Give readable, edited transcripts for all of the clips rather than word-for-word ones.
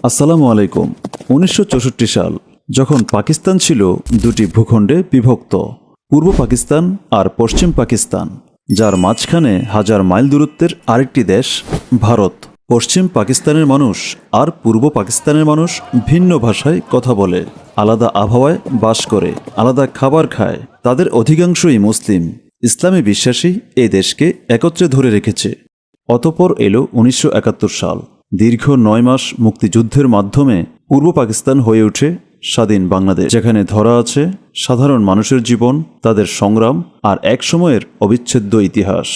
আসসালামু আলাইকুম। ১৯৬৪ সাল যখন পাকিস্তান ছিল দুটি ভূখণ্ডে বিভক্ত, পূর্ব পাকিস্তান আর পশ্চিম পাকিস্তান, যার মাঝখানে হাজার মাইল দূরত্বের আরেকটি দেশ ভারত। পশ্চিম পাকিস্তানের মানুষ আর পূর্ব পাকিস্তানের মানুষ ভিন্ন ভাষায় কথা বলে, আলাদা আবহাওয়ায় বাস করে, আলাদা খাবার খায়। তাদের অধিকাংশই মুসলিম, ইসলামে বিশ্বাসী এই দেশকে একত্রে ধরে রেখেছে। অতঃপর এলো ১৯৭১ সাল। দীর্ঘ ৯ মাস মুক্তিযুদ্ধের মাধ্যমে পূর্ব পাকিস্তান হয়ে ওঠে স্বাধীন বাংলাদেশ, যেখানে ধরা আছে সাধারণ মানুষের জীবন, তাদের সংগ্রাম আর এক সময়ের অবিচ্ছেদ্য ইতিহাস।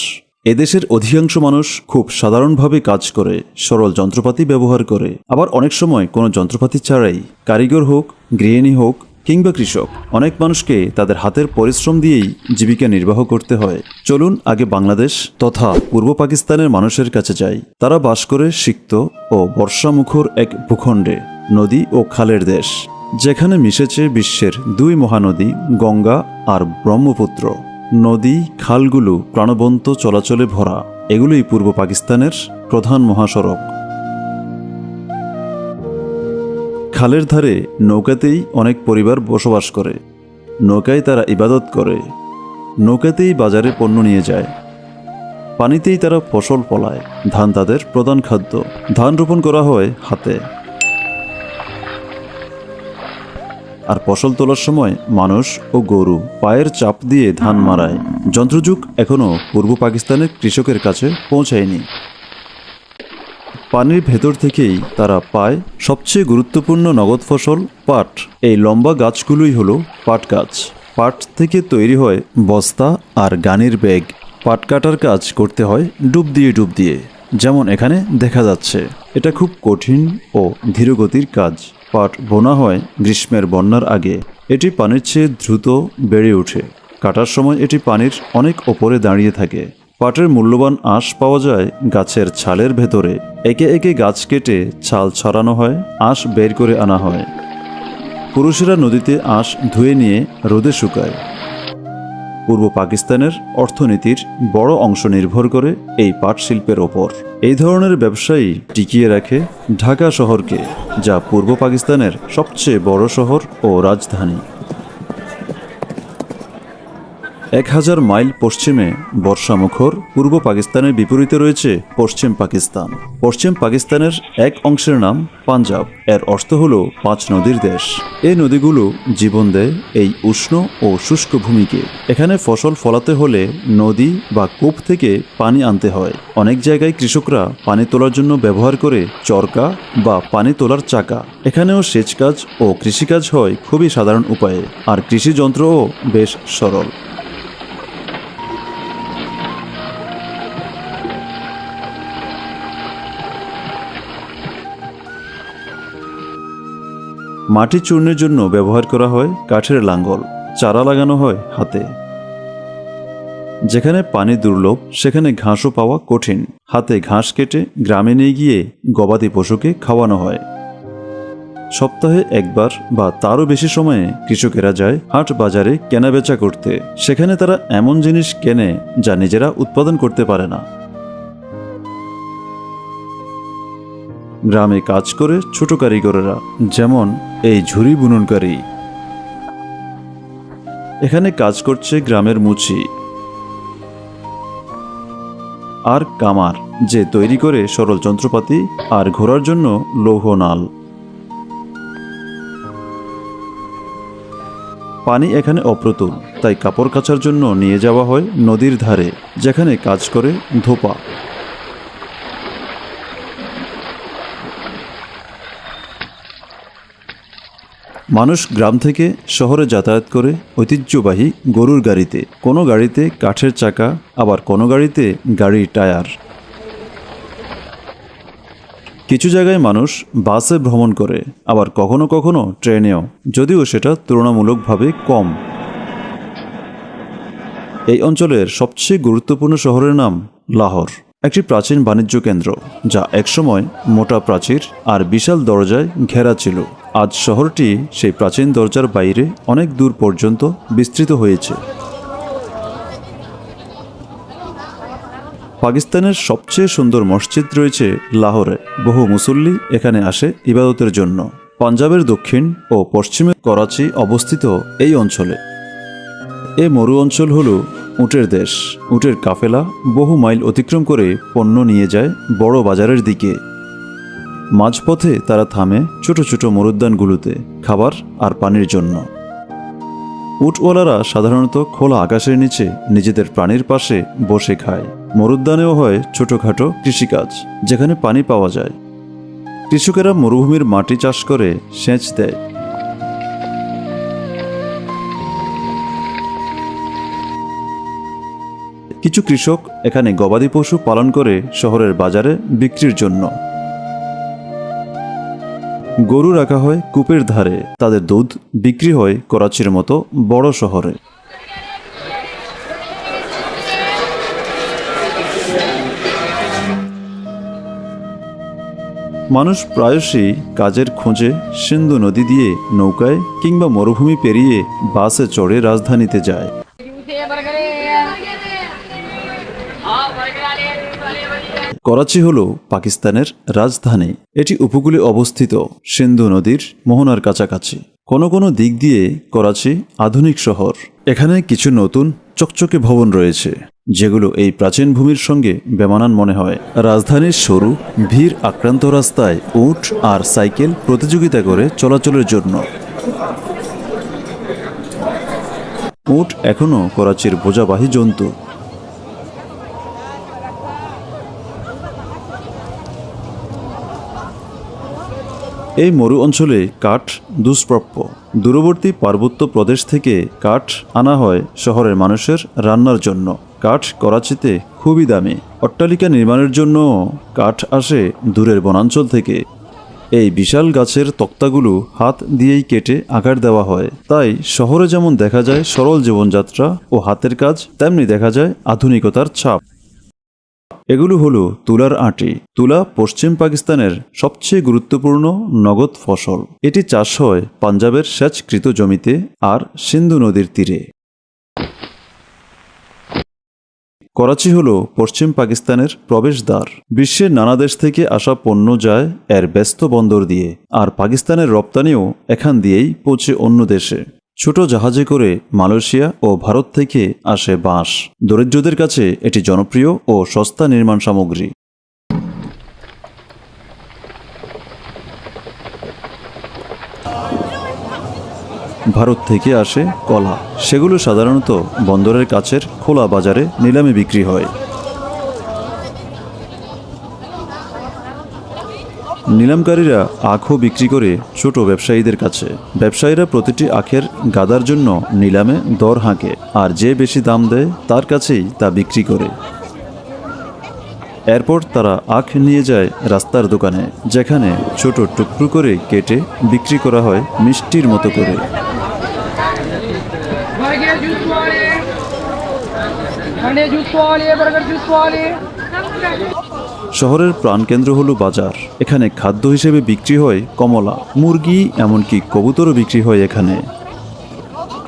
এদেশের অধিকাংশ মানুষ খুব সাধারণভাবে কাজ করে, সরল যন্ত্রপাতি ব্যবহার করে, আবার অনেক সময় কোনো যন্ত্রপাতি ছাড়াই, কারিগর হোক, গৃহিণী হোক কিংবা কৃষক, অনেক মানুষকে তাদের হাতের পরিশ্রম দিয়েই জীবিকা নির্বাহ করতে হয়। চলুন আগে বাংলাদেশ তথা পূর্ব পাকিস্তানের মানুষের কাছে যাই। তারা বাস করে সিক্ত ও বর্ষামুখর এক ভূখণ্ডে, নদী ও খালের দেশ, যেখানে মিশেছে বিশ্বের দুই মহানদী গঙ্গা আর ব্রহ্মপুত্র। নদী খালগুলো প্রাণবন্ত চলাচলে ভরা। এগুলোই পূর্ব পাকিস্তানের প্রধান মহাসড়ক। খালের ধারে নৌকাতেই অনেক পরিবার বসবাস করে। নৌকায় তারা ইবাদত করে, নৌকাতেই বাজারে পণ্য নিয়ে যায়, পানিতেই তারা ফসল ফলায়। ধান তাদের প্রধান খাদ্য। ধান রোপণ করা হয় হাতে, আর ফসল তোলার সময় মানুষ ও গরু পায়ের চাপ দিয়ে ধান মারায়। যন্ত্রযুগ এখনও পূর্ব পাকিস্তানের কৃষকের কাছে পৌঁছায়নি। পানির ভেতর থেকেই তারা পায় সবচেয়ে গুরুত্বপূর্ণ নগদ ফসল পাট। এই লম্বা গাছগুলোই হলো পাট গাছ। পাট থেকে তৈরি হয় বস্তা আর গানির ব্যাগ। পাট কাটার কাজ করতে হয় ডুব দিয়ে, যেমন এখানে দেখা যাচ্ছে। এটা খুব কঠিন ও ধীরগতির কাজ। পাট বোনা হয় গ্রীষ্মের বন্যার আগে। এটি পানির চেয়ে দ্রুত বেড়ে ওঠে। কাটার সময় এটি পানির অনেক ওপরে দাঁড়িয়ে থাকে। পাটের মূল্যবান আঁশ পাওয়া যায় গাছের ছালের ভেতরে। একে একে গাছ কেটে ছাল ছড়ানো হয়, আঁশ বের করে আনা হয়। পুরুষেরা নদীতে আঁশ ধুয়ে নিয়ে রোদে শুকায়। পূর্ব পাকিস্তানের অর্থনীতির বড় অংশ নির্ভর করে এই পাট শিল্পের ওপর। এই ধরনের ব্যবসায়ী টিকিয়ে রাখে ঢাকা শহরকে, যা পূর্ব পাকিস্তানের সবচেয়ে বড় শহর ও রাজধানী। ১০০০ মাইল পশ্চিমে বর্ষামুখর পূর্ব পাকিস্তানের বিপরীতে রয়েছে পশ্চিম পাকিস্তান। পশ্চিম পাকিস্তানের এক অংশের নাম পাঞ্জাব। এর অর্থ হল ৫ নদীর দেশ। এই নদীগুলো জীবন দেয় এই উষ্ণ ও শুষ্ক ভূমিকে। এখানে ফসল ফলাতে হলে নদী বা কূপ থেকে পানি আনতে হয়। অনেক জায়গায় কৃষকরা পানি তোলার জন্য ব্যবহার করে চরকা বা পানি তোলার চাকা। এখানেও সেচ কাজ ও কৃষিকাজ হয় খুবই সাধারণ উপায়ে, আর কৃষি যন্ত্রও বেশ সরল। মাটি চূর্ণের জন্য ব্যবহার করা হয় কাঠের লাঙ্গল। চারা লাগানো হয় হাতে। যেখানে পানি দুর্লভ সেখানে ঘাসও পাওয়া কঠিন। হাতে ঘাস কেটে গ্রামে নিয়ে গিয়ে গবাদি পশুকে খাওয়ানো হয়। সপ্তাহে একবার বা তারও বেশি সময়ে কৃষকেরা যায় হাট বাজারে কেনাবেচা করতে। সেখানে তারা এমন জিনিস কেনে যা নিজেরা উৎপাদন করতে পারে না। গ্রামে কাজ করে ছোট কারিগরেরা, যেমন এই ঝুড়ি বুননকারী। এখানে কাজ করছে গ্রামের মুচি আর কামার, যে তৈরি করে সরল যন্ত্রপাতি আর ঘোরার জন্য লৌহ নাল। পানি এখানে অপ্রতুল, তাই কাপড় কাচার জন্য নিয়ে যাওয়া হয় নদীর ধারে, যেখানে কাজ করে ধোপা। মানুষ গ্রাম থেকে শহরে যাতায়াত করে ঐতিহ্যবাহী গরুর গাড়িতে। কোনো গাড়িতে কাঠের চাকা, আবার কোনো গাড়িতে গাড়ির টায়ার। কিছু জায়গায় মানুষ বাসে ভ্রমণ করে, আবার কখনো কখনো ট্রেনেও, যদিও সেটা তুলনামূলকভাবে কম। এই অঞ্চলের সবচেয়ে গুরুত্বপূর্ণ শহরের নাম লাহোর, একটি প্রাচীন বাণিজ্য কেন্দ্র, যা একসময় মোটা প্রাচীর আর বিশাল দরজায় ঘেরা ছিল। আজ শহরটি সেই প্রাচীন দরজার বাইরে অনেক দূর পর্যন্ত বিস্তৃত হয়েছে। পাকিস্তানের সবচেয়ে সুন্দর মসজিদ রয়েছে লাহোরে। বহু মুসল্লি এখানে আসে ইবাদতের জন্য। পাঞ্জাবের দক্ষিণ ও পশ্চিমে করাচি অবস্থিত এই অঞ্চলে। এ মরু অঞ্চল হল উটের দেশ। উটের কাফেলা বহু মাইল অতিক্রম করে পণ্য নিয়ে যায় বড় বাজারের দিকে। মাঝপথে তারা থামে ছোট ছোট মরুদ্যানগুলোতে খাবার আর পানির জন্য। উটওয়ালারা সাধারণত খোলা আকাশের নিচে নিজেদের প্রাণীর পাশে বসে খায়। মরুদ্যানেও হয় ছোটখাটো কৃষিকাজ, যেখানে পানি পাওয়া যায়। কৃষকেরা মরুভূমির মাটি চাষ করে সেচ দেয়। কিছু কৃষক এখানে গবাদি পশু পালন করে শহরের বাজারে বিক্রির জন্য। গরু রাখা হয় কূপের ধারে, তাদের দুধ বিক্রি হয় করাচির মতো বড় শহরে। মানুষ প্রায়শই কাজের খোঁজে সিন্ধু নদী দিয়ে নৌকায় কিংবা মরুভূমি পেরিয়ে বাসে চড়ে রাজধানীতে যায়। করাচি হল পাকিস্তানের রাজধানী। এটি উপকূলে অবস্থিত, সিন্ধু নদীর মোহনার কাছাকাছি। কোনো কোনো দিক দিয়ে করাচি আধুনিক শহর। এখানে কিছু নতুন চকচকে ভবন রয়েছে, যেগুলো এই প্রাচীন ভূমির সঙ্গে বেমানান মনে হয়। রাজধানীর সরু ভিড় আক্রান্ত রাস্তায় উট আর সাইকেল প্রতিযোগিতা করে চলাচলের জন্য। উট এখনও করাচির বোঝাবাহী জন্তু। এই মরু অঞ্চলে কাঠ দুষ্প্রাপ্য। দূরবর্তী পার্বত্য প্রদেশ থেকে কাঠ আনা হয় শহরের মানুষের রান্নার জন্য। কাঠ করাচিতে খুবই দামি। অট্টালিকা নির্মাণের জন্য কাঠ আসে দূরের বনাঞ্চল থেকে। এই বিশাল গাছের তক্তাগুলো হাত দিয়েই কেটে আকার দেওয়া হয়। তাই শহরে যেমন দেখা যায় সরল জীবনযাত্রা ও হাতের কাজ, তেমনি দেখা যায় আধুনিকতার ছাপ। এগুলো হলো তুলার আঁটি। তুলা পশ্চিম পাকিস্তানের সবচেয়ে গুরুত্বপূর্ণ নগদ ফসল। এটি চাষ হয় পাঞ্জাবের সেচকৃত জমিতে আর সিন্ধু নদীর তীরে। করাচি হল পশ্চিম পাকিস্তানের প্রবেশদ্বার। বিশ্বের নানা দেশ থেকে আসা পণ্য যায় এর ব্যস্ত বন্দর দিয়ে, আর পাকিস্তানের রপ্তানিও এখান দিয়েই পৌঁছে অন্য দেশে। ছোট জাহাজে করে মালয়েশিয়া ও ভারত থেকে আসে বাঁশ। দরিদ্রদের কাছে এটি জনপ্রিয় ও সস্তা নির্মাণ সামগ্রী। ভারত থেকে আসে কলা। সেগুলো সাধারণত বন্দরের কাছের খোলা বাজারে নিলামে বিক্রি হয়। নিলামকারীরা আখও বিক্রি করে ছোট ব্যবসায়ীদের কাছে। ব্যবসায়ীরা প্রতিটি আখের গাদার জন্য নিলামে দর হাঁকে, আর যে বেশি দাম দেয় তার কাছেই তা বিক্রি করে। এরপর তারা আখ নিয়ে যায় রাস্তার দোকানে, যেখানে ছোট টুকরো করে কেটে বিক্রি করা হয় মিষ্টির মতো করে। শহরের প্রাণকেন্দ্র হলো বাজার। এখানে খাদ্য হিসেবে বিক্রি হয় কমলা, মুরগি, এমনকি কবুতরও বিক্রি হয় এখানে।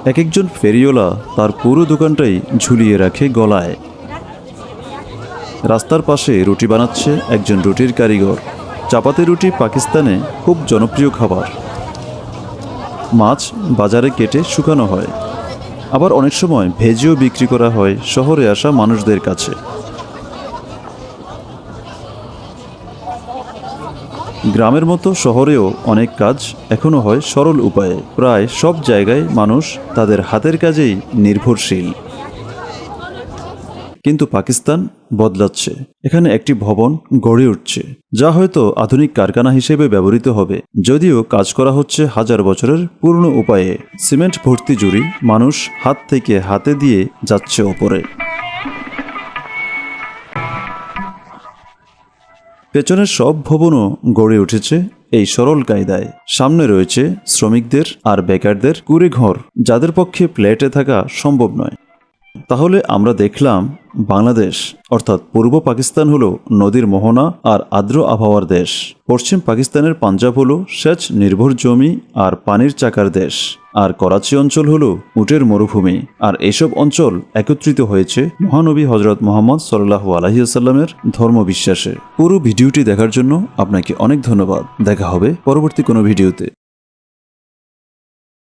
এক একজন ফেরিওয়ালা তার পুরো দোকানটাই ঝুলিয়ে রাখে গলায়। রাস্তার পাশে রুটি বানাচ্ছে একজন রুটির কারিগর। চাপাতি রুটি পাকিস্তানে খুব জনপ্রিয় খাবার। মাছ বাজারে কেটে শুকানো হয়, আবার অনেক সময় ভেজেও বিক্রি করা হয় শহরে আসা মানুষদের কাছে। গ্রামের মতো শহরেও অনেক কাজ এখনো হয় সরল উপায়ে। প্রায় সব জায়গায় মানুষ তাদের হাতের কাজেই নির্ভরশীল। কিন্তু পাকিস্তান বদলাচ্ছে। এখানে একটি ভবন গড়ে উঠছে, যা হয়তো আধুনিক কারখানা হিসেবে ব্যবহৃত হবে, যদিও কাজ করা হচ্ছে হাজার বছরের পুরনো উপায়ে। সিমেন্ট ভর্তি জুড়ি মানুষ হাত থেকে হাতে দিয়ে যাচ্ছে ওপরে। পেছনের সব ভবনও গড়ে উঠেছে এই সরল কায়দায়। সামনে রয়েছে শ্রমিকদের আর বেকারদের কুঁড়ে ঘর, যাদের পক্ষে ফ্ল্যাটে থাকা সম্ভব নয়। তাহলে আমরা দেখলাম বাংলাদেশ অর্থাৎ পূর্ব পাকিস্তান হলো নদীর মোহনা আর আর্দ্র আবহাওয়ার দেশ। পশ্চিম পাকিস্তানের পাঞ্জাব হলো সেচ নির্ভর জমি আর পানির চাকার দেশ। আর করাচি অঞ্চল হলো উটের মরুভূমি। আর এসব অঞ্চল একত্রিত হয়েছে মহানবী হজরত মুহাম্মদ সাল্লাল্লাহু আলাইহি ওয়াসাল্লামের ধর্মবিশ্বাসে। পুরো ভিডিওটি দেখার জন্য আপনাকে অনেক ধন্যবাদ। দেখা হবে পরবর্তী কোনো ভিডিওতে।